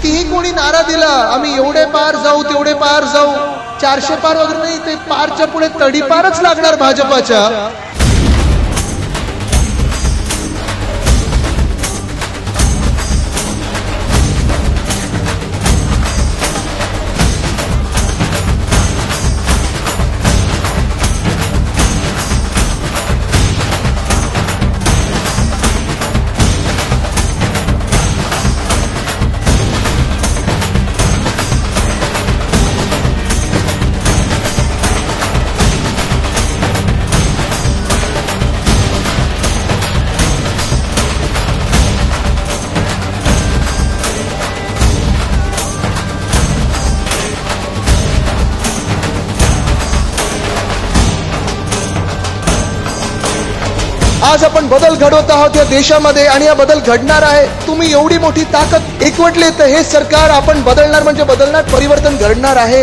कितीही कोणी नारा दिला आम्ही एवढे पार जाऊ तेवढे पार जाऊ, 400 पार वगैरे नाही, ते पारच्या पुढे तडीपारच लागणार भाजपाच्या. आज आपण बदल घडवत आहोत या देशामध्ये आणि हा बदल घडणार आहे. तुम्ही एवढी मोठी ताकद एकवटली तर हे सरकार आपण बदलणार म्हणजे बदलणार, परिवर्तन घडणार आहे.